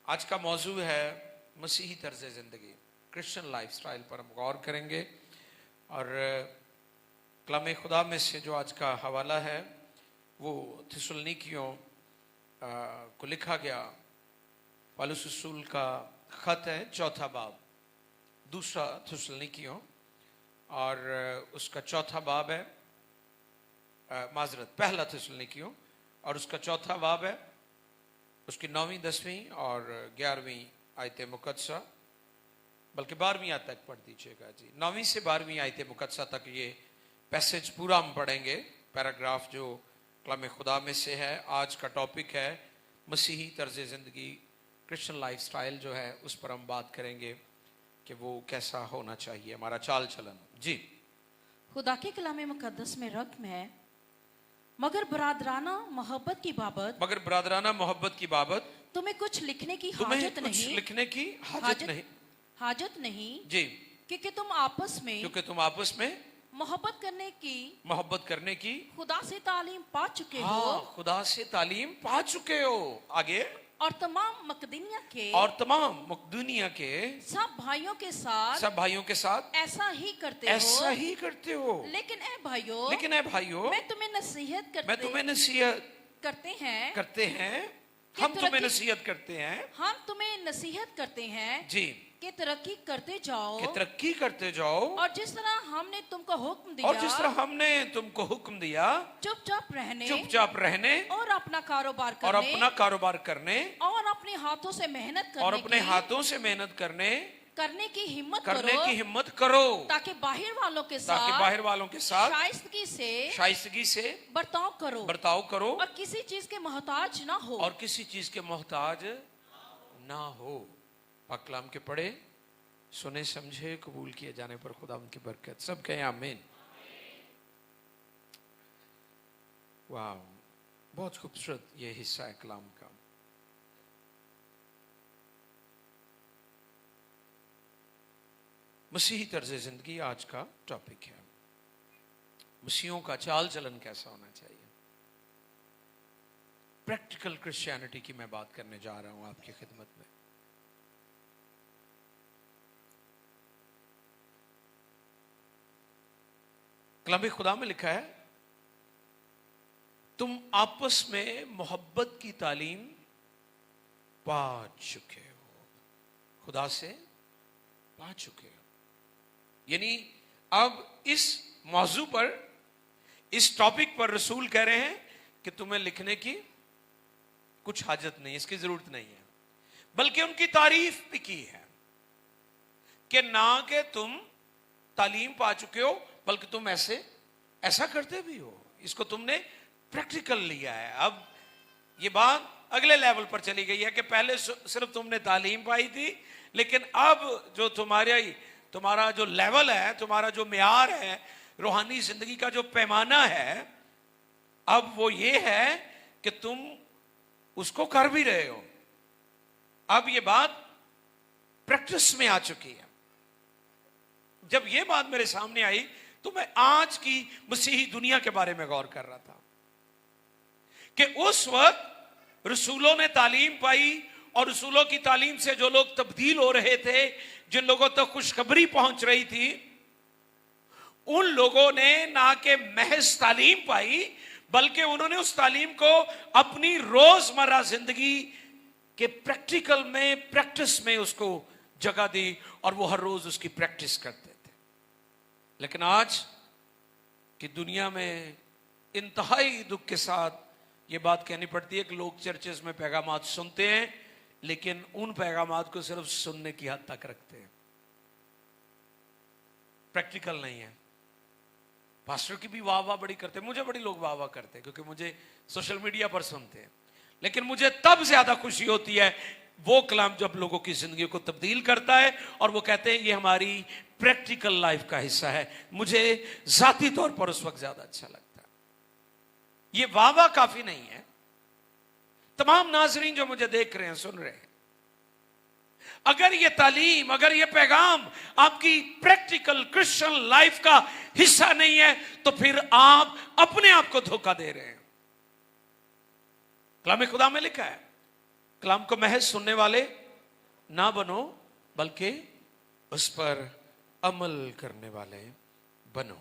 आज का मौजू है मसीही तर्ज ज़िंदगी, क्रिश्चियन लाइफ स्टाइल पर हम गौर करेंगे। और कलाम खुदा में से जो आज का हवाला है वो थिस्सलुनीकियों को लिखा गया पौलुस रसूल का खत है, चौथा बाब, दूसरा थिस्सलुनीकियों, और उसका चौथा बाब है, पहला थिस्सलुनीकियों और उसका चौथा बाब है, उसकी 9वीं 10वीं और 11वीं आयत मुकद्दसा, बल्कि 12वीं आयत तक पढ़ दीजिएगा जी। 9वीं से 12वीं आयत मुकद्दसा तक ये पैसेज पूरा हम पढ़ेंगे, पैराग्राफ जो कलाम खुदा में से है। आज का टॉपिक है मसीही तर्ज ज़िंदगी, क्रिश्चियन लाइफ स्टाइल जो है उस पर हम बात करेंगे कि वो कैसा होना चाहिए, हमारा चाल चलन जी। खुदा के कलाम मुकद्दस में रकम है, मगर बरादराना मोहब्बत की बाबत तुम्हें कुछ लिखने की हाजत नहीं जी, क्योंकि तुम आपस में मोहब्बत करने की खुदा से तालीम पा चुके हो। आगे और तमाम मकदूनिया के सब भाइयों के साथ ऐसा ही करते हो। लेकिन ए भाइयों मैं तुम्हें नसीहत हम तुम्हें नसीहत करते हैं जी कि तरक्की करते जाओ और जिस तरह हमने तुमको हुक्म दिया चुपचाप रहने और अपना कारोबार करने और अपने हाथों से मेहनत करने की हिम्मत करो ताकि बाहर वालों के साथ शाइस्तगी से बर्ताव करो और किसी चीज के मोहताज ना हो। पाक कलाम के पढ़े, सुने, समझे, कबूल किए जाने पर खुदा उनकी बरकत। सब कहें आमीन। वाह, बहुत खूबसूरत ये हिस्सा है कलाम का। मसीही तर्ज जिंदगी आज का टॉपिक है। मसीहों का चाल चलन कैसा होना चाहिए, प्रैक्टिकल क्रिश्चियनिटी की मैं बात करने जा रहा हूं आपकी खिदमत में। कलाम खुदा में लिखा है, तुम आपस में मोहब्बत की तालीम पा चुके हो, खुदा से पा चुके हो। यानी अब इस मौजू पर, इस टॉपिक पर रसूल कह रहे हैं कि तुम्हें लिखने की कुछ हाजत नहीं, इसकी जरूरत नहीं है, बल्कि उनकी तारीफ भी की है कि ना कि तुम तालीम पा चुके हो, बल्कि तुम ऐसा करते भी हो। इसको तुमने प्रैक्टिकल लिया है। अब ये बात अगले लेवल पर चली गई है कि पहले सिर्फ तुमने तालीम पाई थी, लेकिन अब जो तुम्हारा जो लेवल है, तुम्हारा जो म्यार है, रूहानी जिंदगी का जो पैमाना है, अब वो ये है कि तुम उसको कर भी रहे हो। अब ये बात प्रैक्टिस में आ चुकी है। जब ये बात मेरे सामने आई तो मैं आज की मसीही दुनिया के बारे में गौर कर रहा था कि उस वक्त रसूलों ने तालीम पाई और रसूलों की तालीम से जो लोग तब्दील हो रहे थे, जिन लोगों तक खुशखबरी पहुंच रही थी, उन लोगों ने ना कि महज तालीम पाई, बल्कि उन्होंने उस तालीम को अपनी रोजमर्रा जिंदगी के प्रैक्टिस में उसको जगह दी और वो हर रोज उसकी प्रैक्टिस करते थे। लेकिन आज की दुनिया में इंतहाई दुख के साथ ये बात कहनी पड़ती है कि लोग चर्चेस में पैगामात सुनते हैं, लेकिन उन पैगामात को सिर्फ सुनने की हद तक रखते हैं, प्रैक्टिकल नहीं है। पास्टर की भी वाह बड़ी करते हैं, मुझे बड़ी लोग वाह करते हैं क्योंकि मुझे सोशल मीडिया पर सुनते हैं, लेकिन मुझे तब ज्यादा खुशी होती है वो कलाम जब लोगों की जिंदगी को तब्दील करता है और वो कहते हैं ये हमारी प्रैक्टिकल लाइफ का हिस्सा है। मुझे जाती तौर पर उस वक्त ज्यादा अच्छा लगता है। ये वाह काफी नहीं है। तमाम नाजरीन जो मुझे देख रहे हैं, सुन रहे हैं, अगर ये तालीम, अगर ये पैगाम आपकी प्रैक्टिकल क्रिश्चियन लाइफ का हिस्सा नहीं है तो फिर आप अपने आप को धोखा दे रहे हैं। कलाम खुदा में लिखा है کلام کو محض سننے والے نہ بنو بلکہ اس پر عمل کرنے والے بنو.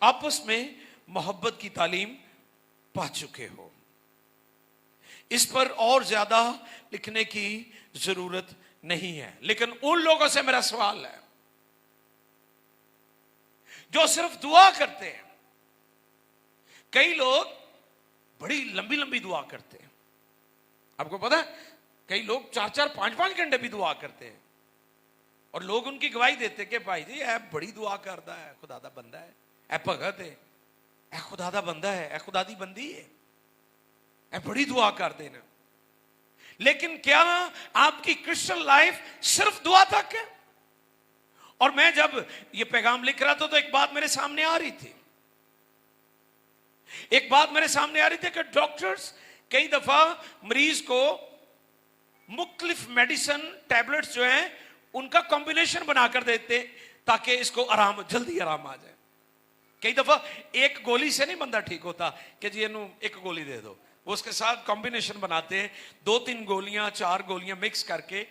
آپس میں محبت کی تعلیم پا چکے ہو. اس پر اور زیادہ لکھنے کی ضرورت نہیں ہے. لیکن ان لوگوں سے میرا سوال ہے جو صرف دعا کرتے ہیں. کئی لوگ بڑی لمبی لمبی دعا کرتے ہیں. آپ کو پتا ہے کئی لوگ 4-4 5-5 گھنٹے بھی دعا کرتے ہیں اور لوگ ان کی گواہی دیتے کہ بھائی جی اے بڑی دعا کرتا ہے, خدا دا بندہ ہے, اے بھگت ہے, اے خدا دا بندہ ہے, اے خدا دی بندی ہے, اے بڑی دعا کر دینا. لیکن کیا آپ کی کرسچن لائف صرف دعا تک ہے؟ اور میں جب یہ پیغام لکھ رہا تھا تو ایک بات میرے سامنے آ رہی تھی. ایک بات میرے سامنے آ رہی تھی کہ ڈاکٹرز کئی دفعہ مریض کو مختلف میڈیسن ٹیبلٹس جو ہیں ان کا کمبینیشن بنا کر دیتے تاکہ اس کو جلدی آرام آ جائے. کئی دفعہ ایک گولی سے نہیں بندہ ٹھیک ہوتا کہ جی انہوں ایک گولی دے دو, وہ اس کے ساتھ کمبینیشن بناتے ہیں 2-3 گولیاں 4 گولیاں مکس کر کے.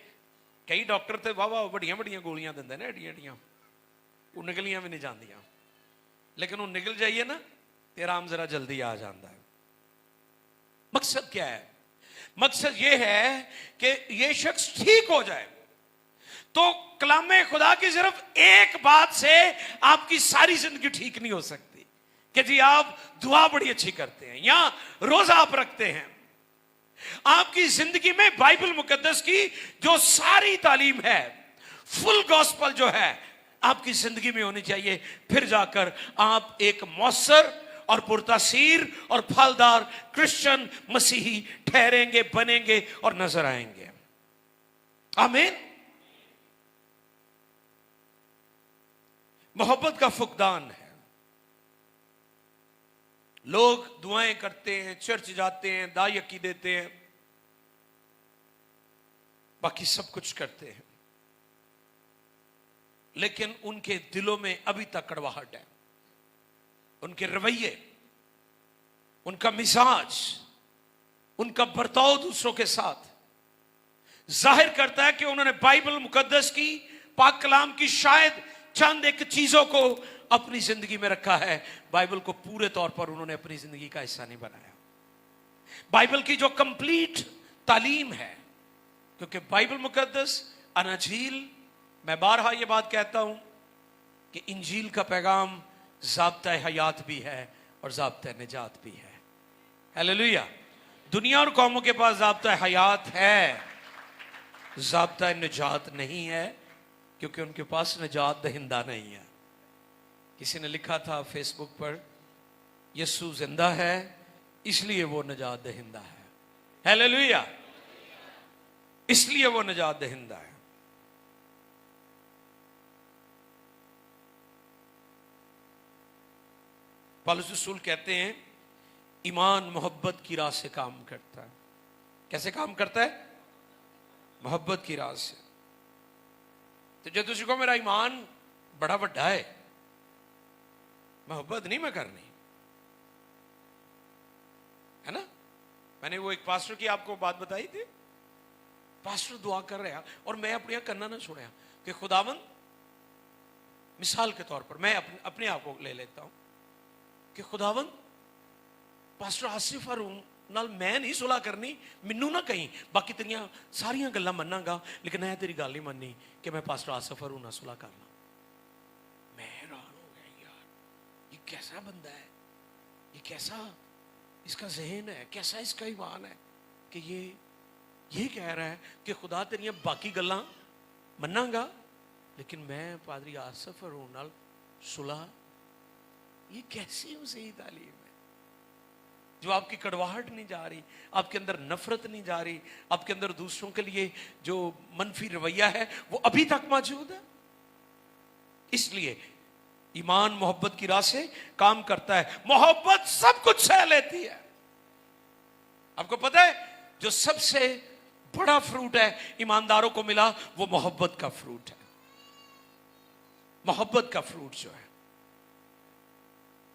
کئی ڈاکٹر تے واہ بڑیاں بڑیاں گولیاں دے نا ایڈیاں وہ نکلیاں بھی نہیں جاندیاں, لیکن وہ نکل جائیے نا تے آرام ذرا جلدی آ جاتا ہے. مقصد کیا ہے؟ مقصد یہ ہے کہ یہ شخص ٹھیک ہو جائے. تو کلام خدا کی صرف ایک بات سے آپ کی ساری زندگی ٹھیک نہیں ہو سکتی کہ جی آپ دعا بڑی اچھی کرتے ہیں یا روزہ آپ رکھتے ہیں. آپ کی زندگی میں بائبل مقدس کی جو ساری تعلیم ہے, فل گوسپل جو ہے آپ کی زندگی میں ہونی چاہیے. پھر جا کر آپ ایک مؤثر اور پرتاثیر اور پھلدار کرسچن مسیحی ٹھہریں گے, بنیں گے اور نظر آئیں گے. آمین. محبت کا فقدان ہے. لوگ دعائیں کرتے ہیں, چرچ جاتے ہیں, داعیکی دیتے ہیں, باقی سب کچھ کرتے ہیں, لیکن ان کے دلوں میں ابھی تک کڑواہٹ ہے. ان کے رویے, ان کا مزاج, ان کا برتاؤ دوسروں کے ساتھ ظاہر کرتا ہے کہ انہوں نے بائبل مقدس کی, پاک کلام کی شاید چند ایک چیزوں کو اپنی زندگی میں رکھا ہے. بائبل کو پورے طور پر انہوں نے اپنی زندگی کا حصہ نہیں بنایا. بائبل کی جو کمپلیٹ تعلیم ہے, کیونکہ بائبل مقدس اناجیل, میں بارہا یہ بات کہتا ہوں کہ انجیل کا پیغام ضابطہ حیات بھی ہے اور ضابطہ نجات بھی ہے. ہیلیلویہ. دنیا اور قوموں کے پاس ضابطہ حیات ہے, ضابطہ نجات نہیں ہے, کیونکہ ان کے پاس نجات دہندہ نہیں ہے. کسی نے لکھا تھا فیس بک پر, یسوع زندہ ہے اس لیے وہ نجات دہندہ ہے. ہیلیلویہ. اس لیے وہ نجات دہندہ ہے. پالوس رسول کہتے ہیں ایمان محبت کی راہ سے کام کرتا ہے. کیسے کام کرتا ہے؟ محبت کی راہ سے. تو جو تجھ کو میرا ایمان بڑا بڑا ہے, محبت نہیں میں کرنی ہے نا. میں نے وہ ایک پاسٹر کی آپ کو بات بتائی تھی. پاسٹر دعا کر رہا اور میں اپنے یہاں کرنا نہ چھوڑا کہ خداوند, مثال کے طور پر میں اپنے آپ کو لے لیتا ہوں کہ خداوند پاسٹر آصف ہارون نال میں نہیں صلح کرنی, مینوں نہ کہیں, باقی تیریاں ساریاں گلاں مننا گا لیکن میں تیری گل نہیں مننی کہ میں پاسٹر آصف ہارون نال صلح کرنا. میں حیران ہو گیا, یار یہ کیسا بندہ ہے, یہ کیسا اس کا ذہن ہے, کیسا اس کا ایمان ہے کہ یہ کہہ رہا ہے کہ خدا تیریاں باقی گلاں مننا گا لیکن میں پادری آصف ہارون نال صلح. یہ کیسی صحیح تعلیم ہے جو آپ کی کڑواہٹ نہیں جا رہی, آپ کے اندر نفرت نہیں جا رہی, آپ کے اندر دوسروں کے لیے جو منفی رویہ ہے وہ ابھی تک موجود ہے. اس لیے ایمان محبت کی راہ سے کام کرتا ہے. محبت سب کچھ سہ لیتی ہے. آپ کو پتہ ہے جو سب سے بڑا فروٹ ہے ایمانداروں کو ملا وہ محبت کا فروٹ ہے. محبت کا فروٹ جو ہے.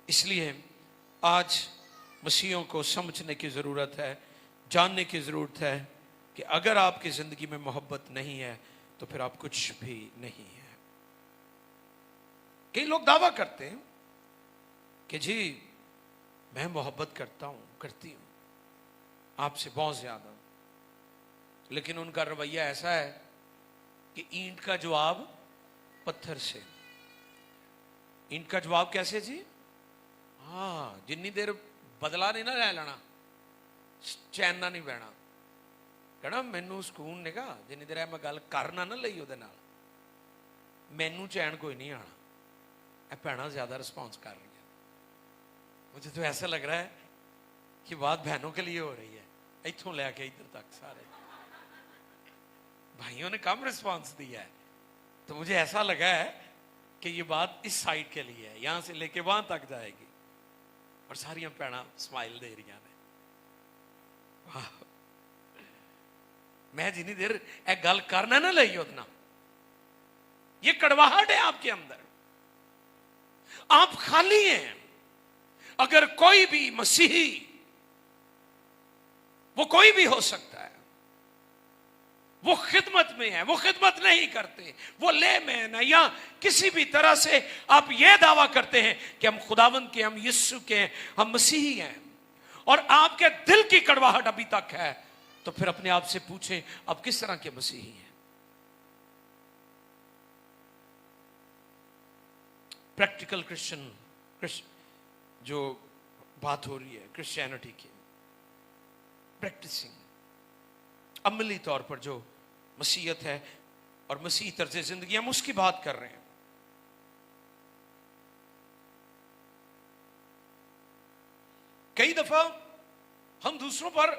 اس لیے آج مسیحیوں کو سمجھنے کی ضرورت ہے جاننے کی ضرورت ہے کہ اگر آپ کی زندگی میں محبت نہیں ہے تو پھر آپ کچھ بھی نہیں ہے. کئی لوگ دعویٰ کرتے ہیں کہ جی میں محبت کرتا ہوں، کرتی ہوں آپ سے بہت زیادہ، لیکن ان کا رویہ ایسا ہے کہ اینٹ کا جواب پتھر سے. اینٹ کا جواب کیسے جی؟ ہاں، جنی دیر بدلا نہیں نہ لے لینا، چین نہ نہیں بہنا، کہنا مینوں سکون نے کہا جنی دیر میں گل کرنا نہ لئی وہ مینوں چین کوئی نہیں آنا. اے بہناں زیادہ رسپانس کر رہی ہے. مجھے تو ایسا لگ رہا ہے کہ بات بہنوں کے لیے ہو رہی ہے، اتوں لے کے ادھر تک سارے بھائیوں نے کم رسپانس دیا ہے. تو مجھے ایسا لگا ہے کہ یہ بات اس سائڈ کے لیے ہے، یہاں سے لے کے وہاں تک جائے گی. اور ساریاں بھیڑاں سمائل دے رہی ہیں. میں جنی دیر اے گل کرنا نہ لئی اتنا، یہ کڑواہٹ ہے آپ کے اندر، آپ خالی ہیں. اگر کوئی بھی مسیحی، وہ کوئی بھی ہو سکتا ہے، وہ خدمت میں ہے، وہ خدمت نہیں کرتے، وہ لے مین ہے، یا کسی بھی طرح سے آپ یہ دعویٰ کرتے ہیں کہ ہم خداوند کے، ہم یسوع کے، ہم مسیحی ہیں، اور آپ کے دل کی کڑواہٹ ابھی تک ہے، تو پھر اپنے آپ سے پوچھیں آپ کس طرح کے مسیحی ہیں. پریکٹیکل کرسچن جو بات ہو رہی ہے کرسچینٹی کی، پریکٹسنگ، عملی طور پر جو مسیحیت ہے اور مسیحی طرز زندگی، ہم اس کی بات کر رہے ہیں. کئی دفعہ ہم دوسروں پر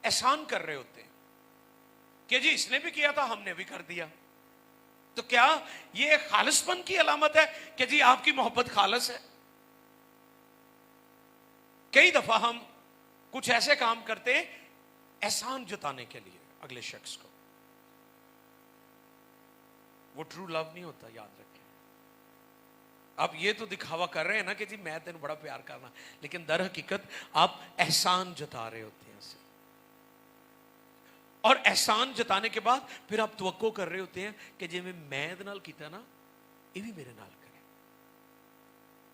احسان کر رہے ہوتے ہیں کہ جی اس نے بھی کیا تھا ہم نے بھی کر دیا. تو کیا یہ خالص پن کی علامت ہے کہ جی آپ کی محبت خالص ہے؟ کئی دفعہ ہم کچھ ایسے کام کرتے ہیں احسان جتانے کے لیے اگلے شخص کو. وہ ٹرو لو نہیں ہوتا، یاد رکھیں. آپ یہ تو دکھاوا کر رہے ہیں نا کہ جی میں تینوں بڑا پیار کرنا، لیکن در حقیقت آپ احسان جتا رہے ہوتے ہیں اسے. اور احسان جتانے کے بعد پھر آپ توقع کر رہے ہوتے ہیں کہ جی میں دے نال کیتا نا یہ بھی میرے نال کرے.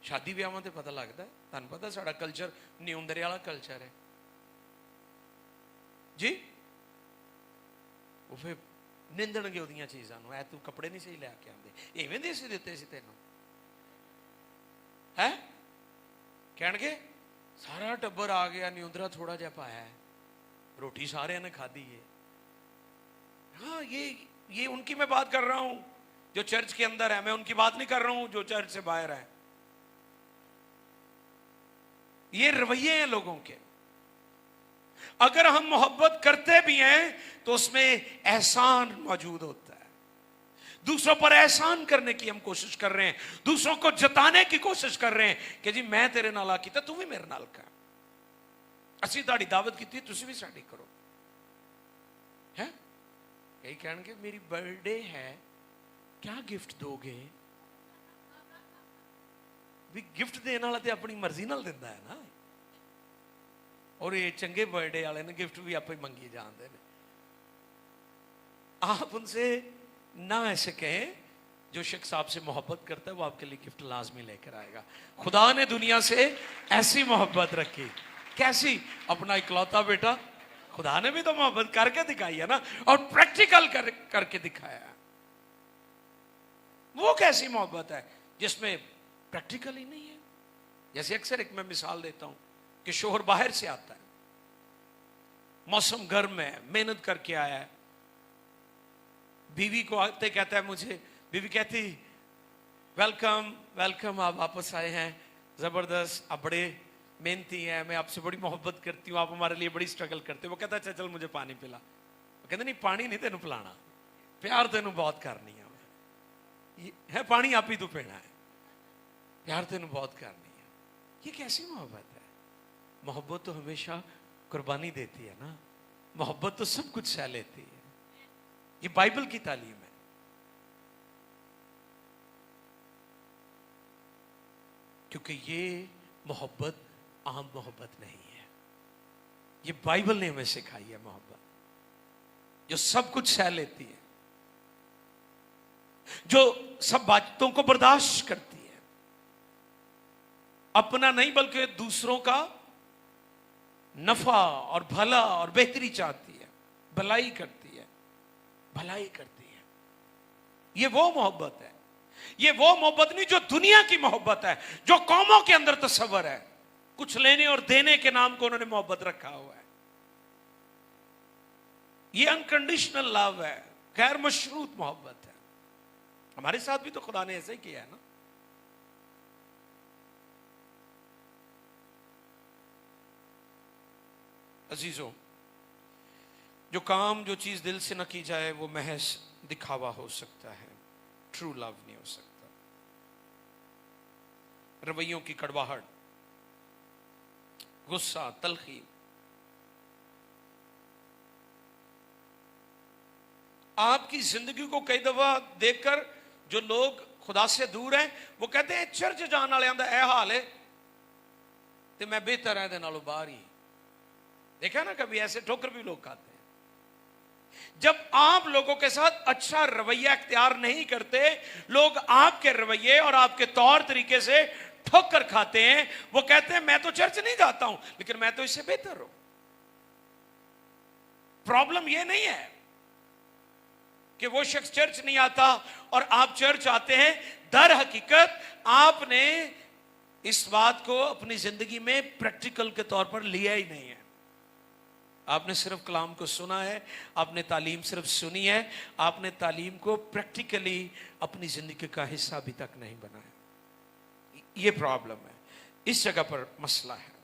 شادی بیاواں تے پتہ لگتا ہے، تانوں پتہ ساڈا کلچر نیوندرے والا کلچر ہے جی. وہ پھر نندن گے وہ چیزاں نو، اے تو کپڑے نہیں صحیح لے کے آندے، ایویں دے سی دیتے سی تینوں ہے. کہن گے سارا ٹبر آ گیا، نیوندرا تھوڑا جہا پایا ہے، روٹی سارے نے کھادی ہے. ہاں یہ ان کی میں بات کر رہا ہوں جو چرچ کے اندر ہے، میں ان کی بات نہیں کر رہا ہوں جو چرچ سے باہر ہے. یہ رویے ہیں لوگوں کے. اگر ہم محبت کرتے بھی ہیں تو اس میں احسان موجود ہوتا ہے. دوسروں پر احسان کرنے کی ہم کوشش کر رہے ہیں، دوسروں کو جتانے کی کوشش کر رہے ہیں کہ جی میں تیرے نال آ کیتا، تو بھی میرے نال کر، اسی تہاڈی دعوت کی تسی بھی ساڈی کرو. ہے کئی کہن گے میری برتھ ڈے ہے کیا گفٹ دو گے؟ بھی گفٹ دینے والا تے اپنی مرضی نال دیندا ہے نا، اور یہ چنگے برتھ ڈے والے نے گفٹ بھی آپ ہی منگی جاندے نے. آپ ان سے نہ ایسے کہیں. جو شخص آپ سے محبت کرتا ہے وہ آپ کے لیے گفٹ لازمی لے کر آئے گا. خدا نے دنیا سے ایسی محبت رکھی، کیسی؟ اپنا اکلوتا بیٹا. خدا نے بھی تو محبت کر کے دکھائی ہے نا، اور پریکٹیکل کر کے دکھایا ہے. وہ کیسی محبت ہے جس میں پریکٹیکل ہی نہیں ہے؟ جیسے اکثر ایک میں مثال دیتا ہوں کہ شوہر باہر سے آتا ہے، موسم گرم ہے، محنت کر کے آیا ہے، بیوی کو آتے کہتا ہے مجھے، بیوی کہتی ویلکم ویلکم، آپ واپس آئے ہیں، زبردست، آپ بڑے محنتی ہیں، میں آپ سے بڑی محبت کرتی ہوں، آپ ہمارے لیے بڑی سٹرگل کرتے. وہ کہتا ہے چل مجھے پانی پلا. وہ کہتا نہیں پانی نہیں تینوں پلانا، پیار تینوں بہت کرنی ہے، پانی آپ ہی تو پینا ہے، پیار تینوں بہت کرنی ہے. یہ کیسی محبت ہے؟ محبت تو ہمیشہ قربانی دیتی ہے نا، محبت تو سب کچھ سہ لیتی ہے. یہ بائبل کی تعلیم ہے. کیونکہ یہ محبت عام محبت نہیں ہے، ये बाइबल ने हमें सिखाई है मोहब्बत, जो सब कुछ सह लेती है, जो सब बातों को बर्दाश्त करती है, अपना नहीं बल्कि दूसरों का नफा और भला और बेहतरी चाहती है, भलाई करती है, भलाई करती है। ये वो मोहब्बत है, ये वो मोहब्बत नहीं जो दुनिया की मोहब्बत है, जो कौमों के अंदर तस्वर है, कुछ लेने और देने के नाम को उन्होंने मोहब्बत रखा हुआ है। ये अनकंडीशनल लव है, गैर मशरूत मोहब्बत है। हमारे साथ भी तो खुदा ने ऐसे ही किया है ना। अजीजों, जो काम, जो चीज दिल से न की जाए वो महज दिखावा हो सकता है, ट्रू लव नहीं हो सकता। रवैयों की कड़वाहट, गुस्सा, तलखी, आपकी जिंदगी को कई दफा देखकर जो लोग खुदा से दूर हैं वो कहते हैं चर्च जाने वाले दा यह हाल है तो मैं बेहतर है नालों बाहर ही। देखा ना, कभी ऐसे ठोकर भी लोग खाते हैं। जब आप लोगों के साथ अच्छा रवैया इख्तियार नहीं करते, लोग आपके रवैये और आपके तौर तरीके से ठोकर खाते हैं। वो कहते हैं मैं तो चर्च नहीं जाता हूं लेकिन मैं तो इससे बेहतर हूं। प्रॉब्लम यह नहीं है कि वो शख्स चर्च नहीं आता और आप चर्च आते हैं। दर हकीकत आपने इस बात को अपनी जिंदगी में प्रैक्टिकल के तौर पर लिया ही नहीं है। आपने सिर्फ कलाम को सुना है, आपने तालीम सिर्फ सुनी है, आपने तालीम को प्रैक्टिकली अपनी जिंदगी का हिस्सा अभी तक नहीं बनाया। ये प्रॉब्लम है, इस जगह पर मसला है।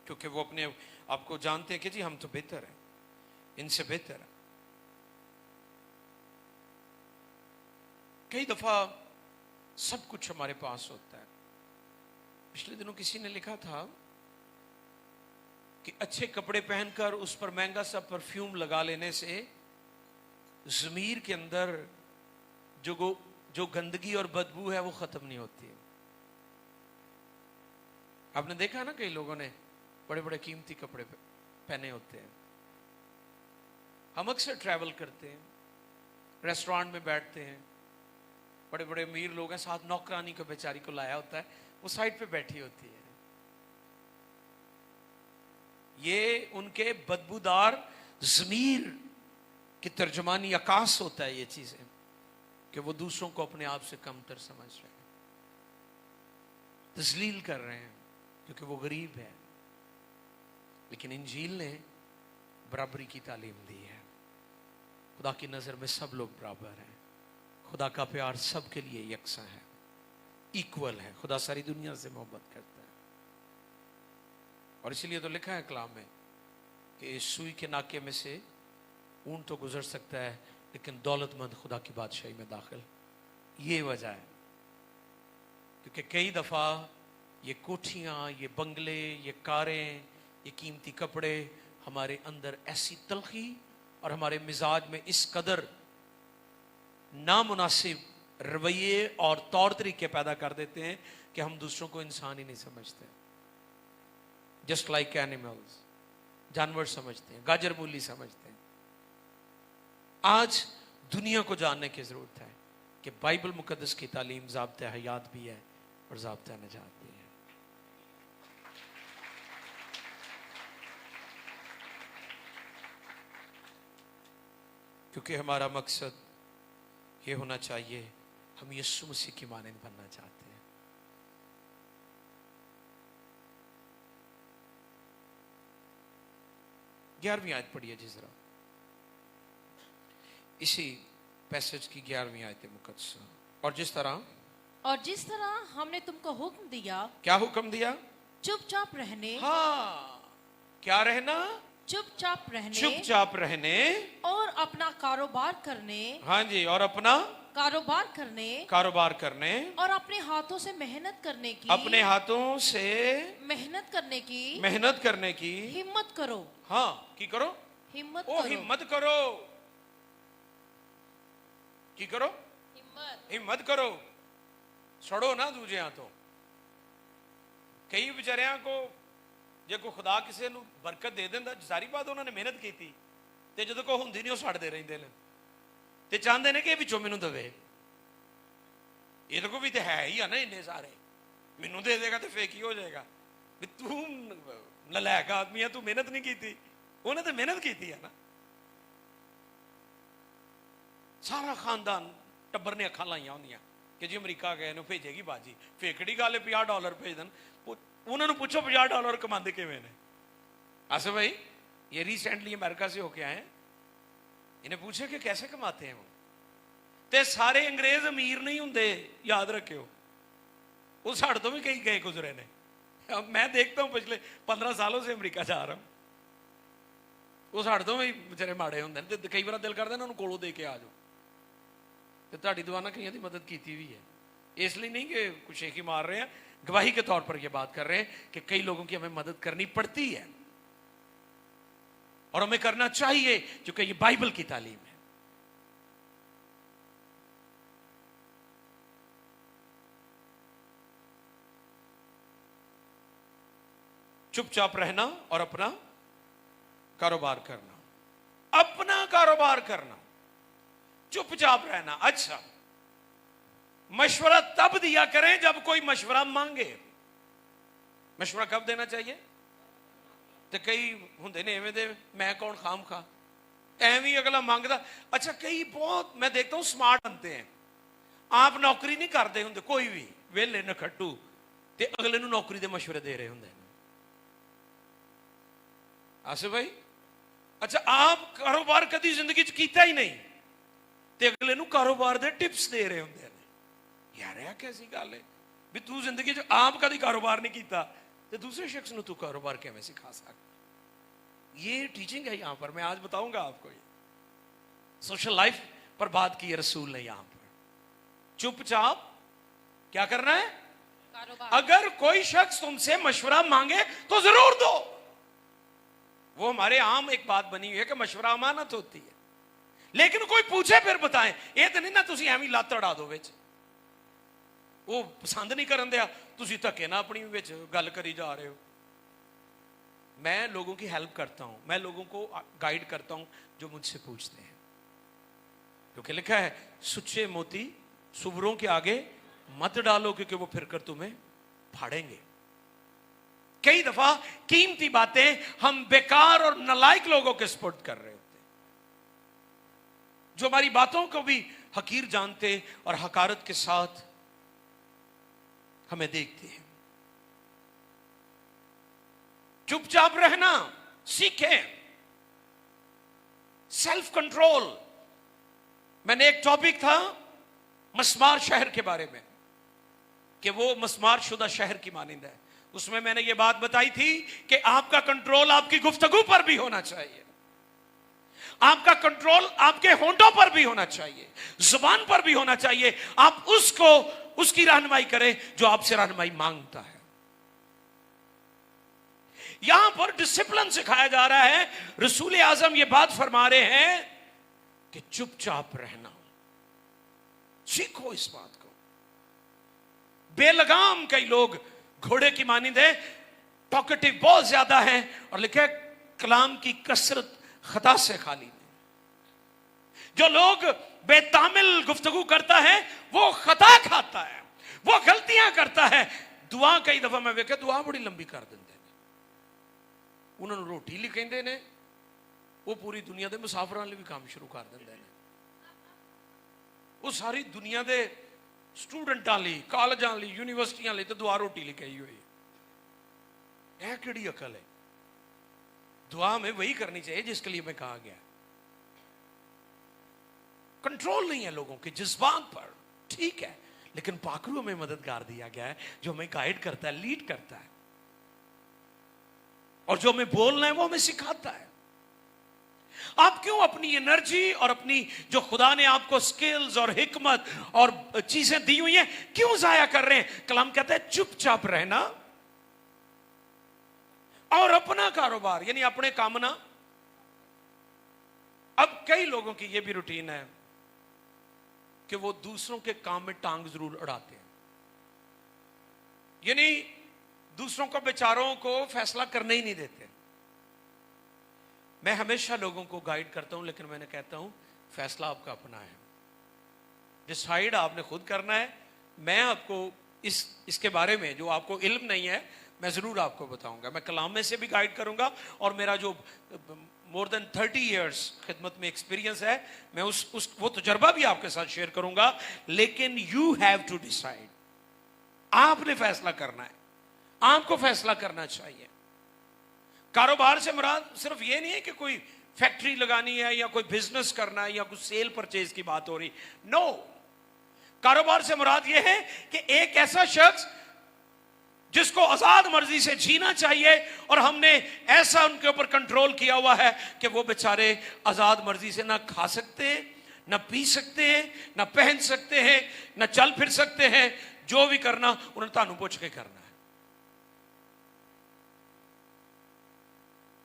क्योंकि वो अपने आपको जानते हैं कि जी हम तो बेहतर हैं, इनसे बेहतर है। कई दफा सब कुछ हमारे पास होता है। पिछले दिनों किसी ने लिखा था कि अच्छे कपड़े पहनकर उस पर महंगा सा परफ्यूम लगा लेने से ज़मीर के अंदर जो गंदगी और बदबू है वो खत्म नहीं होती है। आपने देखा ना, कई लोगों ने बड़े बड़े कीमती कपड़े पहने होते हैं। हम अक्सर ट्रैवल करते हैं, रेस्टोरेंट में बैठते हैं, बड़े बड़े अमीर लोग हैं, साथ नौकरानी को बेचारी को लाया होता है, वो साइड पे बैठी होती है। ये उनके बदबूदार ज़मीर की तर्जुमानी अकास होता है ये चीजें, कि वो दूसरों को अपने आप से कमतर समझ रहे हैं, तस्लील कर रहे हैं क्योंकि वो गरीब है। लेकिन इंजील ने बराबरी की तालीम दी है। खुदा की नज़र में सब लोग बराबर हैं। खुदा का प्यार सबके लिए यकसा है, इक्वल है। खुदा सारी दुनिया से मोहब्बत करता है और इसीलिए तो लिखा है कलाम में कि इस सुई के नाके में से ऊंट तो गुजर सकता है लेकिन दौलतमंद खुदा की बादशाही में दाखिल। ये वजह है क्योंकि कई दफ़ा ये कोठियाँ, ये बंगले, ये कारें, ये कीमती कपड़े हमारे अंदर ऐसी तलखी और हमारे मिजाज में इस कदर नामुनासिब रवैये और तौर तरीके पैदा कर देते हैं कि हम दूसरों को इंसान ही नहीं समझते। जस्ट लाइक एनिमल्स, जानवर समझते हैं, गाजर मूली समझते हैं। आज दुनिया को जानने की जरूरत है कि बाइबल मुकद्दस की तालीम ज़ाब्ते हयात भी है और ज़ाब्ते नजात भी है। क्योंकि हमारा मकसद ये होना चाहिए, हम यीशु मसीह की मानंद बनना चाहते हैं। ग्यारहवीं आयत पढ़िए जी जरा, इसी पैसेज की 11वीं आयत मुकद्दस। और जिस तरह हमने तुमको हुक्म दिया, क्या हुक्म दिया? चुपचाप रहने। हाँ, क्या रहना? चुपचाप रहने, चुपचाप रहने और अपना कारोबार करने। हाँ जी, और अपना कारोबार करने और अपने हाथों से मेहनत करने की, अपने हाथों से मेहनत करने की हिम्मत करो। हाँ, की करो, हिम्मत ओ करो, हिम्मत करो, की करो, हिम्मत करो। ਸੜੋ ਨਾ ਦੂਜਿਆਂ ਤੋਂ। ਕਈ ਵਿਚਾਰਿਆਂ ਕੋ ਜੇ ਕੋਈ ਖੁਦਾ ਕਿਸੇ ਨੂੰ ਬਰਕਤ ਦੇ ਦਿੰਦਾ, ਸਾਰੀ ਬਾਤ ਉਹਨਾਂ ਨੇ ਮਿਹਨਤ ਕੀਤੀ, ਤੇ ਜਦੋਂ ਕੋਈ ਹੁੰਦੀ ਨਹੀਂ ਉਹ ਸੜਦੇ ਰਹਿੰਦੇ ਨੇ ਤੇ ਚਾਹੁੰਦੇ ਨੇ ਕਿ ਇਹ ਵਿੱਚੋਂ ਮੈਨੂੰ ਦੇਵੇ। ਇਹਦੇ ਕੋ ਵੀ ਤੇ ਹੈ ਹੀ ਆ ਨਾ ਇੰਨੇ ਸਾਰੇ, ਮੈਨੂੰ ਦੇ ਦੇਗਾ ਤੇ ਫੇਰ ਕੀ ਹੋ ਜਾਏਗਾ ਵੀ ਤੂੰ ਨਲਾਇਕ ਆਦਮੀ ਆ, ਤੂੰ ਮਿਹਨਤ ਨਹੀਂ ਕੀਤੀ। ਉਹਨੇ ਤਾਂ ਮਿਹਨਤ ਕੀਤੀ ਆ ਨਾ। ਸਾਰਾ ਖਾਨਦਾਨ ਟੱਬਰ ਨੇ ਅੱਖਾਂ ਲਾਈਆਂ ਹੁੰਦੀਆਂ ਕਿ ਜੀ ਅਮਰੀਕਾ ਗਏ ਨੂੰ ਭੇਜੇਗੀ ਬਾਜੀ। ਫੇਰ ਕਿਹੜੀ ਗੱਲ ਹੈ $50 ਭੇਜ ਦੇਣ। ਉਹਨਾਂ ਨੂੰ ਪੁੱਛੋ $50 ਕਮਾਉਂਦੇ ਕਿਵੇਂ ਨੇ। आसिफ भाई ये रिसेंटली अमेरिका से होके आए, इन्हें पूछे कि कैसे कमाते हैं वो। ते सारे अंग्रेज अमीर नहीं होंगे, याद रखियो, वो साढ़े तो भी कई गए गुजरे ने। मैं देखता हूँ पिछले 15 सालों से अमरीका जा रहा हूँ, वो साढ़े तो भी बेचारे माड़े होंगे। तो कई बार दिल करता उन्होंने कोलों दे के आ जाओ, तो तुहाडी दुआ नाल कईयां दी मदद की भी है। इसलिए नहीं कि कुछ शेखी मार रहे हैं, गवाही के तौर पर यह बात कर रहे हैं कि कई लोगों की हमें मदद करनी पड़ती है और हमें करना चाहिए, क्योंकि ये बाइबल की तालीम है। चुपचाप रहना और अपना कारोबार करना, अपना कारोबार करना, चुपचाप रहना। अच्छा, मशवरा तब दिया करें जब कोई मशवरा मांगे। मशवरा कब देना चाहिए? तो कई होंगे ने एवें दे, मैं कौन खाम खा, एवं ही अगला मांगता। अच्छा, कई बहुत मैं देखता हूं स्मार्ट बनते हैं, आप नौकरी नहीं करते होंगे, कोई भी वेले नखट्टू ते अगले नूं नौकरी दे मशवरे दे रहे होंगे। आसिफ भाई, अच्छा आप कारोबार कभी जिंदगी च कीता ही नहीं ते अगले नूं कारोबार दे टिप्स दे रहे होंगे। यार यह कैसी गल है भी तू जिंदगी च आप कभी कारोबार नहीं किया तो दूसरे शख्स को तू कारोबार कैसे सिखा सकता। ये टीचिंग है यहां पर, मैं आज बताऊंगा आपको। ये सोशल लाइफ पर बात की है रसूल ने यहां पर। चुपचाप क्या करना है? कारोबार। अगर कोई शख्स तुमसे मशवरा मांगे तो जरूर दो। वो हमारे आम एक बात बनी हुई है कि मशवरा अमानत होती है, लेकिन कोई पूछे फिर बताएं। ये तो नहीं ना तुम एवं लत अड़ा दो विच, वो पसंद नहीं करन दिया, तुसी धक्के ना अपनी विच गल करी जा रहे हो। मैं लोगों की हेल्प करता हूं, मैं लोगों को गाइड करता हूं जो मुझसे पूछते हैं, क्योंकि लिखा है सुच्चे मोती सुबरों के आगे मत डालो, क्योंकि वो फिर कर तुम्हें फाड़ेंगे। कई दफा कीमती बातें हम बेकार और नालायक लोगों के स्पुर्द कर रहे होते, जो हमारी बातों को भी हकीर जानते और हकारत के साथ हमें देखते हैं। चुपचाप रहना सीखें, सेल्फ कंट्रोल। मैंने एक टॉपिक था मस्मार शहर के बारे में कि वो मस्मार शुदा शहर की मानिंद है। उसमें मैंने ये बात बताई थी कि आपका कंट्रोल आपकी गुफ्तगू पर भी होना चाहिए, आपका कंट्रोल आपके होंठों पर भी होना चाहिए, जुबान पर भी होना चाहिए। आप उसको उसकी रहनुमाई करें जो आपसे रहनुमाई मांगता है। यहां पर डिसिप्लिन सिखाया जा रहा है। रसूल आजम ये बात फरमा रहे हैं कि चुपचाप रहना सीखो इस बात को। बेलगाम कई लोग घोड़े की मानिंद है, टॉकेटिव बहुत ज्यादा है, और लिखे कलाम की कसरत खता से खाली नहीं। जो लोग बेतामिल गुफ्तगू करता है वो खता खाता है, वो गलतियां करता है। दुआ कई दफा मैं वेखे दुआ बड़ी लंबी कर देंगे, उन्होंने रोटी li कहते ने, वो पूरी दुनिया के मुसाफिरों लिए भी काम शुरू कर देंगे। वो सारी दुनिया के स्टूडेंटां लिए, कॉलेजां लिए, यूनिवर्सिटियां लिए तो दुआ रोटी li कही हुई है। यह केड़ी अकल है? दुआ में वही करनी चाहिए जिसके लिए मैं कहा गया। कंट्रोल नहीं है लोगों के जज्बात पर, ठीक है, लेकिन पाखरू में मददगार दिया गया है जो हमें गाइड करता है, लीड करता है, और जो हमें बोलना है वो हमें सिखाता है। आप क्यों अपनी एनर्जी और अपनी जो खुदा ने आपको स्किल्स और हिकमत और चीजें दी हुई हैं क्यों जाया कर रहे हैं? कलाम कहता है चुपचाप रहना और अपना कारोबार, यानी अपने काम ना। अब कई लोगों की यह भी रूटीन है कि वो दूसरों के काम में टांग जरूर अड़ाते हैं। यानी दूसरों को बेचारों को फैसला करने ही नहीं देते। मैं हमेशा लोगों को गाइड करता हूं, लेकिन मैंने कहता हूं फैसला आपका अपना है, डिसाइड आपने खुद करना है। मैं आपको इसके बारे में जो आपको इल्म नहीं है मैं जरूर आपको बताऊंगा। मैं कलाम में से भी गाइड करूंगा और मेरा जो मोर देन 30 इयर्स खिदमत में एक्सपीरियंस है मैं वो तजर्बा भी आपके साथ शेयर करूंगा। लेकिन यू हैव टू डिसाइड, आपने फैसला करना है, आपको फैसला करना चाहिए। कारोबार से मुराद सिर्फ ये नहीं है कि कोई फैक्ट्री लगानी है या कोई बिजनेस करना है या कुछ सेल परचेज की बात हो रही, नो। कारोबार से मुराद यह है कि एक ऐसा शख्स जिसको आजाद मर्जी से जीना चाहिए और हमने ऐसा उनके ऊपर कंट्रोल किया हुआ है कि वो बेचारे आजाद मर्जी से ना खा सकते हैं, ना पी सकते हैं, ना पहन सकते हैं, ना चल फिर सकते हैं। जो भी करना उन्हें तानू पूछ के करना है।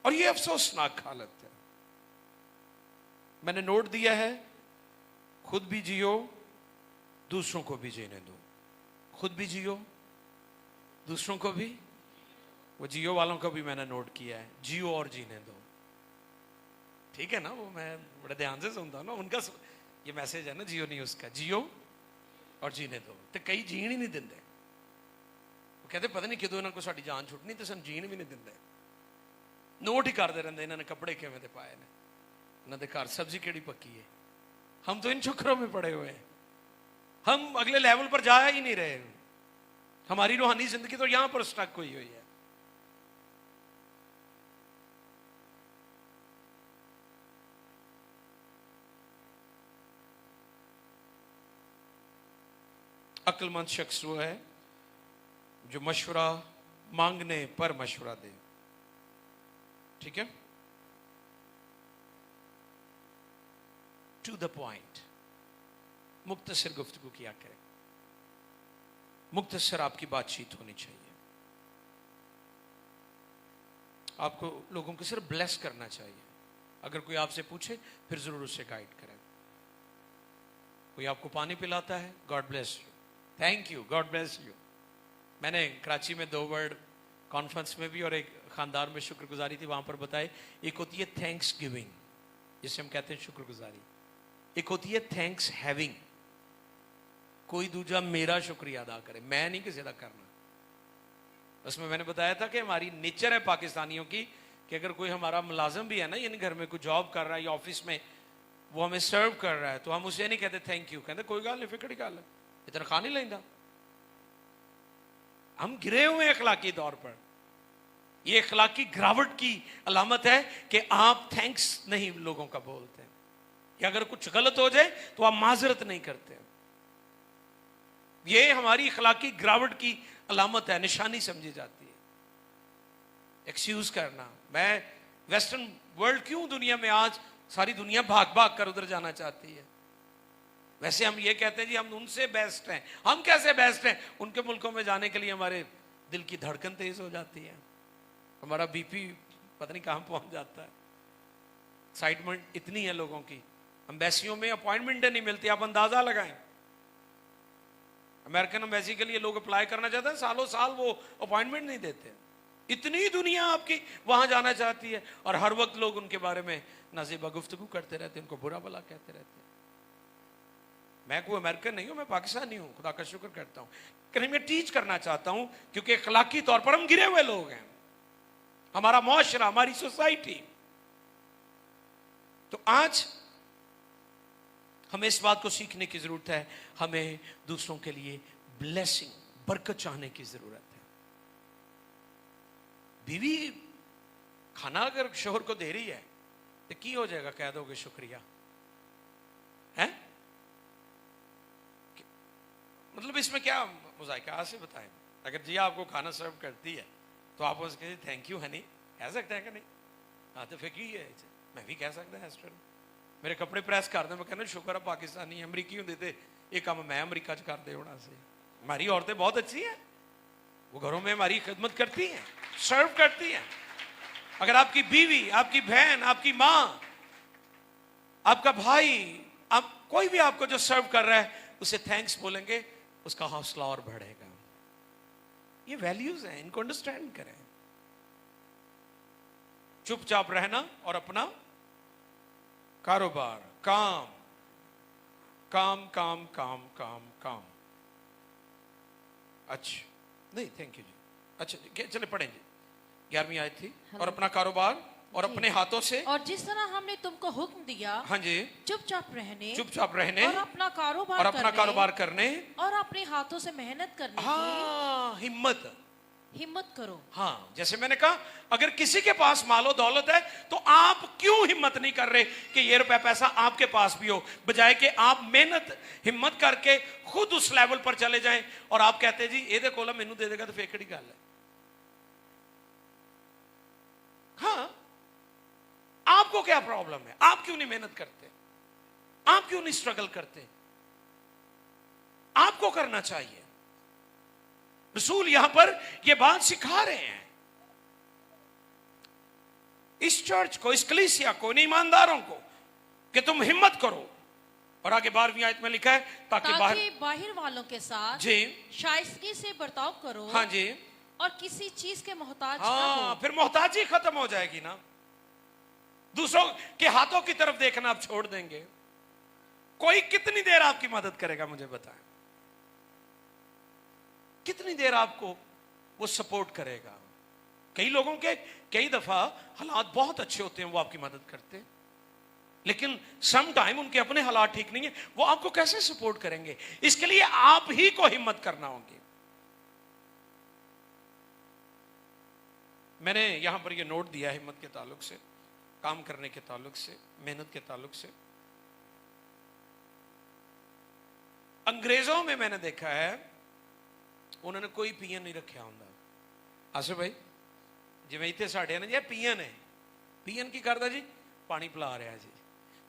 और ये अफसोसनाक हालत है। मैंने नोट दिया है, खुद भी जियो, दूसरों को भी जीने दो। खुद भी जियो, दूसरों को भी। वो जियो वालों को भी मैंने नोट किया है, जियो और जीने दो। ठीक है ना, वो मैं बड़े ध्यान से सुनता हूं ना, उनका ये मैसेज है ना जियो न्यूज का, जियो और जीने दो। तो कई जीण ही नहीं देंगे, वो कहते पता नहीं किदों इन्होंने को साड़ी जान छुटनी तो सन जीण भी नहीं देंगे। नोट ही करते रहते इन्होंने कपड़े किवें दे पाए ने, इन्होंने घर सब्जी केड़ी पक्की है। हम तो इन चक्करों में पड़े हुए हैं, हम अगले लेवल पर जा ही नहीं रहे। हमारी रूहानी जिंदगी तो यहां पर स्टक हुई हुई है। अक्लमंद शख्स वो है जो मशवरा मांगने पर मशवरा दे। ठीक है, टू द पॉइंट, मुख्तसर गुफ्तगू किया करें, मुख्तसर आपकी बातचीत होनी चाहिए। आपको लोगों को सिर्फ ब्लेस करना चाहिए। अगर कोई आपसे पूछे फिर जरूर उससे गाइड करें। कोई आपको पानी पिलाता है, God bless you, thank you, God bless you. मैंने कराची में 2 वर्ड कॉन्फ्रेंस में भी और एक खानदार में शुक्रगुजारी थी, वहां पर बताए, एक होती है थैंक्स गिविंग जिसे हम कहते हैं शुक्रगुजारी, एक होती है थैंक्स हैविंग, कोई दूसरा मेरा शुक्रिया अदा करे, मैं नहीं किसी का करना। उसमें मैंने बताया था कि हमारी नेचर है पाकिस्तानियों की कि अगर कोई हमारा मुलाजिम भी है ना, यानी घर में कोई जॉब कर रहा है या ऑफिस में वो हमें सर्व कर रहा है, तो हम उसे नहीं कहते थैंक यू, कहते कोई गल नहीं, फिक्र की गल है, इतना खा नहीं लेंदा। हम गिरे हुए अखलाकी तौर पर। ये अखलाकी गिरावट की अलामत है कि आप थैंक्स नहीं लोगों का बोलते हैं, या अगर कुछ गलत हो जाए तो आप माजरत नहीं करते। ये हमारी अखलाकी गिरावट की अलामत है, निशानी समझी जाती है। एक्सक्यूज करना। मैं वेस्टर्न वर्ल्ड क्यों दुनिया में आज सारी दुनिया भाग भाग कर उधर जाना चाहती है। वैसे हम ये कहते हैं जी हम उनसे बेस्ट हैं, हम कैसे बेस्ट हैं? उनके मुल्कों में जाने के लिए हमारे दिल की धड़कन तेज हो जाती है, हमारा बीपी पता नहीं कहां पहुंच जाता है। एक्साइटमेंट इतनी है लोगों की, एम्बेसियों में अपॉइंटमेंट नहीं मिलती, आप अंदाजा लगाएं। अमेरिकन एम्बेसी के लिए लोग अप्लाई करना चाहते हैं, सालों साल वो अपॉइंटमेंट नहीं देते। इतनी दुनिया आपकी वहां जाना चाहती है और हर वक्त लोग उनके बारे में नाज़िबा गुफ्तगू करते रहते, उनको बुरा भला कहते रहते हैं। मैं कोई अमेरिकन नहीं हूं, मैं पाकिस्तानी हूं, खुदा का शुक्र करता हूं। कहीं मैं टीच करना चाहता हूं क्योंकि अखलाकी तौर पर हम गिरे हुए लोग हैं, हमारा मुआशरा, हमारी सोसाइटी। तो आज हमें इस बात को सीखने की जरूरत है, हमें दूसरों के लिए ब्लेसिंग, बरकत चाहने की जरूरत है। बीवी खाना अगर शोहर को दे रही है तो की हो जाएगा, कह दोगे शुक्रिया है? मतलब इसमें क्या मुज़ाहिका, आज से बताएं। अगर जी आपको खाना सर्व करती है तो आप उसके लिए थैंक यू हनी कह सकते हैं कि नहीं? हाँ तो फिर की है, मैं भी कह सकता है। एस्टर मेरे कपड़े प्रेस कर दे, मैं कहना शुक्र है पाकिस्तानी अमरीकी होंगे थे ये काम मैं अमरीका च कर दे होना से। हमारी औरतें बहुत अच्छी हैं, वो घरों में हमारी खिदमत करती हैं, सर्व करती हैं। अगर आपकी बीवी, आपकी बहन, आपकी माँ, आपका भाई, आप कोई भी आपको जो सर्व कर रहा है उसे थैंक्स बोलेंगे, उसका हौसला और बढ़ेगा। ये वैल्यूज हैं, इनको अंडरस्टैंड करें। चुपचाप रहना और अपना कारोबार, काम काम काम काम काम काम। अच्छा नहीं, थैंक यू जी। अच्छा जी, चले पढ़ें जी। 11वीं आयत थी, और अपना कारोबार और अपने हाथों से, और जिस तरह हमने तुमको हुक्म दिया, हाँ जी, चुपचाप रहने और अपना कारोबार करने और अपने हाथों से मेहनत करने हाँ, हिम्मत करो। हाँ, जैसे मैंने कहा, अगर किसी के पास मालो दौलत है तो आप क्यों हिम्मत नहीं कर रहे कि ये रुपया पैसा आपके पास भी हो, बजाय कि आप मेहनत हिम्मत करके खुद उस लेवल पर चले जाएं। और आप कहते जी ये कोला मैनू दे देगा तो फिर किहड़ी गल है। हाँ, आपको क्या प्रॉब्लम है? आप क्यों नहीं मेहनत करते? आप क्यों नहीं स्ट्रगल करते? आपको करना चाहिए। रसूल यहां पर यह बात सिखा रहे हैं इस चर्च को, इस कलीसिया को, इन ईमानदारों को, कि तुम हिम्मत करो। और आगे 12वीं आयत में लिखा है ताकि बाहर वालों के साथ जी शाइस्तगी से बर्ताव करो, हाँ जी, और किसी चीज के मोहताज हाँ, ना हो। फिर मोहताजी खत्म हो जाएगी ना। दूसरों के हाथों की तरफ देखना आप छोड़ देंगे। कोई कितनी देर आपकी मदद करेगा मुझे बताएं? कितनी देर आपको वो सपोर्ट करेगा? कई लोगों के कई दफा हालात बहुत अच्छे होते हैं, वो आपकी मदद करते हैं, लेकिन सम टाइम उनके अपने हालात ठीक नहीं है, वो आपको कैसे सपोर्ट करेंगे? इसके लिए आप ही को हिम्मत करना होगी। मैंने यहां पर ये नोट दिया हिम्मत के ताल्लुक से, काम करने के ताल्लुक से, मेहनत के ताल्लुक से। अंग्रेजों में मैंने देखा है उन्होंने कोई पीएन नहीं रखा होंगे। आसो भाई जिवें इत्थे साडे ने जी पीएन है, पीएन की करदा जी? पानी पिला रहा है जी,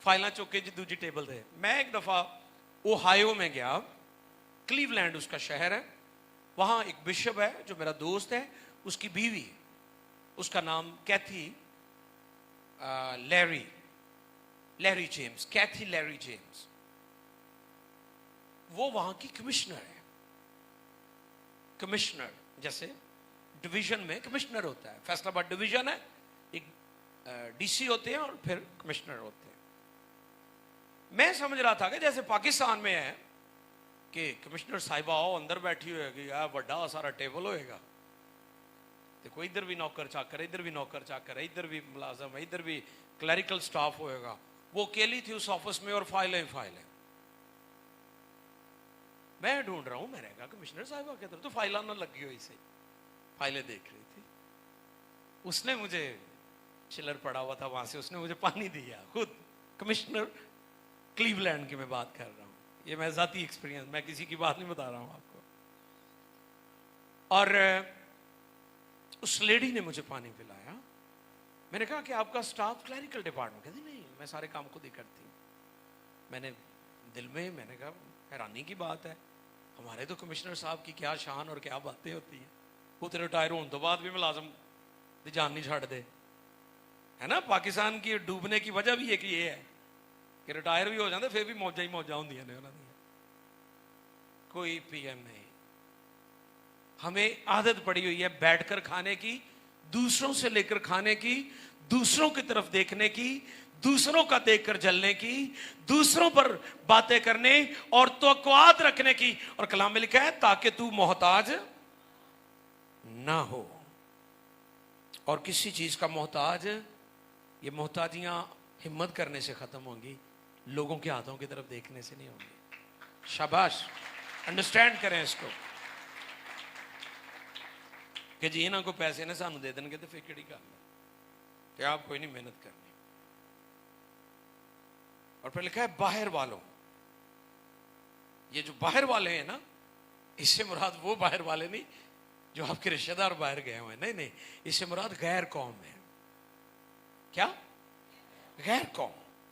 फाइलां चुक के जी दूजी टेबल से। मैं एक दफा ओहायो में गया, क्लीवलैंड उसका शहर है, वहां एक बिशप है जो मेरा दोस्त है, उसकी बीवी, उसका नाम कैथी लैरी जेम्स, कैथी लैरी जेम्स। वो वहां की कमिश्नर है। कमिश्नर जैसे डिवीजन में कमिश्नर होता है, फैसलाबाद डिवीजन है, एक डीसी होते हैं और फिर कमिश्नर होते हैं। मैं समझ रहा था कि जैसे पाकिस्तान में है कि कमिश्नर साहिबा आओ अंदर बैठी होगी, यार बड़ा सारा टेबल होएगा, देखो इधर भी नौकर चाकर, इधर भी नौकर चाकर है, इधर भी मुलाजम है, इधर भी क्लरिकल स्टाफ होएगा। वो अकेली थी उस ऑफिस में और फाइलें फाइलें। मैं ढूंढ रहा हूं, मैंने कहा कमिश्नर साहिबा के तरफ तो फाइल ना लगी हुई से, फाइलें देख रही थी। उसने मुझे चिल्लर पड़ा हुआ था वहां से, उसने मुझे पानी दिया, खुद कमिश्नर क्लीवलैंड की मैं बात कर रहा हूं, ये मैं जाती एक्सपीरियंस, मैं किसी की बात नहीं बता रहा हूं आपको। और उस लेडी ने मुझे पानी पिलाया। मैंने कहा कि आपका स्टाफ क्लरिकल डिपार्टमेंट? कहती नहीं, मैं सारे काम खुद ही करती हूँ। मैंने दिल में मैंने कहा हैरानी की बात है, हमारे तो कमिश्नर साहब की क्या शान और क्या बातें होती हैं, वो तो रिटायर होने तो बाद भी मुलाजम की जान नहीं छाड़ दे, है ना। पाकिस्तान की डूबने की वजह भी एक ये है कि रिटायर भी हो जाते फिर भी मौजा ही मौजा होंदियां ने उन्हां दी। कोई पीएम नहीं। हमें आदत पड़ी हुई है बैठकर खाने की, दूसरों से लेकर खाने की, दूसरों की तरफ देखने की, दूसरों का देखकर जलने की, दूसरों पर बातें करने और तवक्कुआत रखने की। और कलाम में लिखा है ताकि तू मोहताज ना हो। और किसी चीज का मोहताज, ये मोहताजियां हिम्मत करने से खत्म होंगी, लोगों के हाथों की तरफ देखने से नहीं होंगी। शाबाश, अंडरस्टैंड करें इसको कि जी इन्हों को पैसे ने सानू दे देंगे तो फिर किहड़ी गल है कि आप कोई नहीं मेहनत करनी। और फिर लिखा है बाहर वालों। ये जो बाहर वाले हैं ना, इससे मुराद वो बाहर वाले नहीं जो आपके रिश्तेदार बाहर गए हुए हैं, नहीं नहीं, इससे मुराद गैर कौम है। क्या? गैर कौम।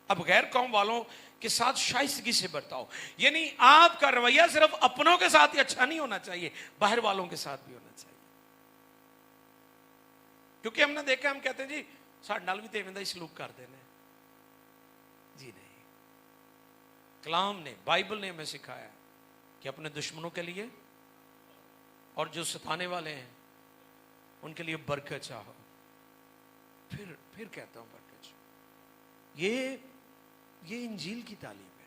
अब गैर कौम वालों के साथ शाइस्तगी से बर्ताओ, यानी आपका रवैया सिर्फ अपनों के साथ ही अच्छा नहीं होना चाहिए, बाहर वालों के साथ भी होना चाहिए। क्योंकि हमने देखा, हम कहते हैं जी साडे नाल भी तो इवें दा ही सलूक करते हैं। जी नहीं, कलाम ने, बाइबल ने हमें सिखाया कि अपने दुश्मनों के लिए اور جو ستانے والے ہیں ان کے لیے برکت چاہو. پھر کہتا ہوں برکت چاہو. یہ انجیل کی تعلیم ہے.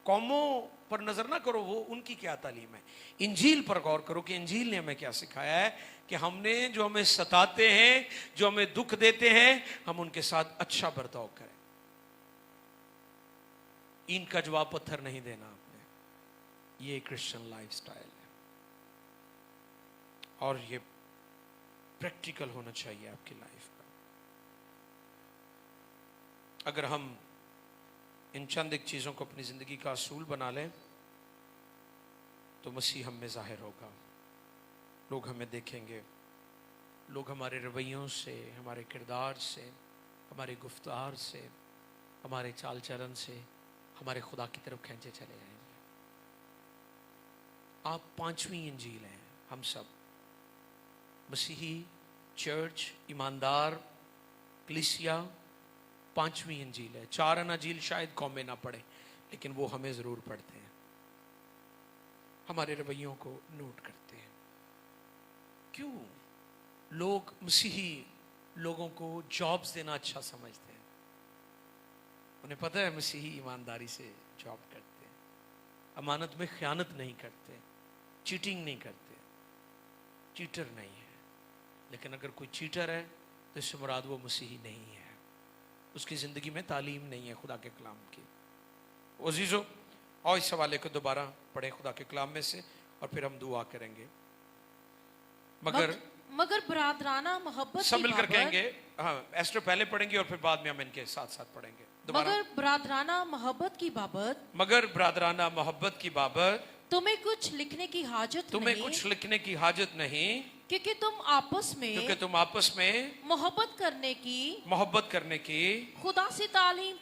قوموں پر نظر نہ کرو وہ ان کی کیا تعلیم ہے, انجیل پر غور کرو کہ انجیل نے ہمیں کیا سکھایا ہے کہ ہم نے جو ہمیں ستاتے ہیں, جو ہمیں دکھ دیتے ہیں, ہم ان کے ساتھ اچھا برتاؤ کریں. ان کا جواب پتھر نہیں دینا آپ نے. یہ کرسچن لائف سٹائل ہے اور یہ پریکٹیکل ہونا چاہیے آپ کی لائف کا. اگر ہم ان چند ایک چیزوں کو اپنی زندگی کا اصول بنا لیں تو مسیح ہم میں ظاہر ہوگا. لوگ ہمیں دیکھیں گے, لوگ ہمارے رویوں سے, ہمارے کردار سے, ہمارے گفتار سے, ہمارے چال چلن سے ہمارے خدا کی طرف کھینچے چلے جائیں گے. آپ 5ویں انجیل ہیں. ہم سب مسیحی, چرچ, ایماندار, کلیسیا 5ویں انجیل ہے. 4 اناجیل شاید قومیں نہ پڑھیں لیکن وہ ہمیں ضرور پڑھتے ہیں, ہمارے رویوں کو نوٹ کرتے ہیں. کیوں لوگ مسیحی لوگوں کو جابز دینا اچھا سمجھتے ہیں؟ انہیں پتہ ہے مسیحی ایمانداری سے جاب کرتے ہیں, امانت میں خیانت نہیں کرتے, چیٹنگ نہیں کرتے, چیٹر نہیں ہے. لیکن اگر کوئی چیٹر ہے تو اس سے مراد وہ مسیحی نہیں ہے, اس کی زندگی میں تعلیم نہیں ہے خدا کے کلام کی. عزیزو, اور اس حوالے کو دوبارہ پڑھیں خدا کے کلام میں سے اور پھر ہم دعا کریں گے. مگر برادرانہ محبت سب کی مل کر کہیں بابت, گے. ہاں, ایسٹر پہلے پڑھیں گے اور پھر بعد میں ہم ان کے ساتھ ساتھ پڑھیں گے. دوبارہ. مگر برادرانہ محبت کی بابت مگر برادرانہ محبت کی بابت تمہیں کچھ لکھنے کی حاجت تمہیں نہیں, کچھ لکھنے کی حاجت نہیں, کیونکہ تم آپس میں کیونکہ تم آپس میں محبت کرنے کی خدا سے تعلیم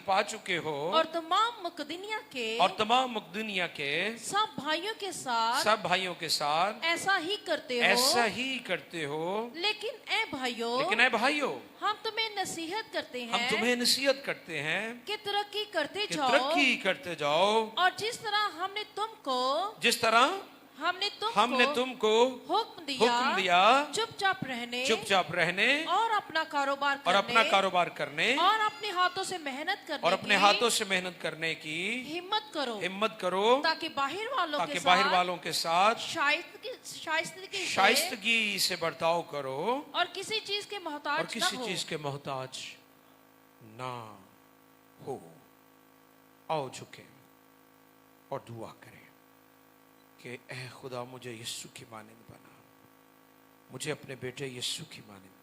پا چکے ہو اور تمام مقدونیہ کے سب بھائیوں کے ساتھ ایسا ہی کرتے ہو. لیکن اے بھائیوں, ہم تمہیں نصیحت کرتے ہیں کہ ترقی کرتے جاؤ, اور جس طرح ہم نے تم کو حکم دیا چپ چاپ رہنے اور اپنا کاروبار کرنے اور اپنے ہاتھوں سے محنت کرنے کی ہمت کرو تاکہ باہر والوں کے ساتھ شائستگی سے برتاؤ کرو اور کسی چیز کے محتاج نہ ہو. آؤ جھکیں اور دعا کریں کہ اے خدا مجھے یسوع کی مانند بنا, مجھے اپنے بیٹے یسوع کی مانند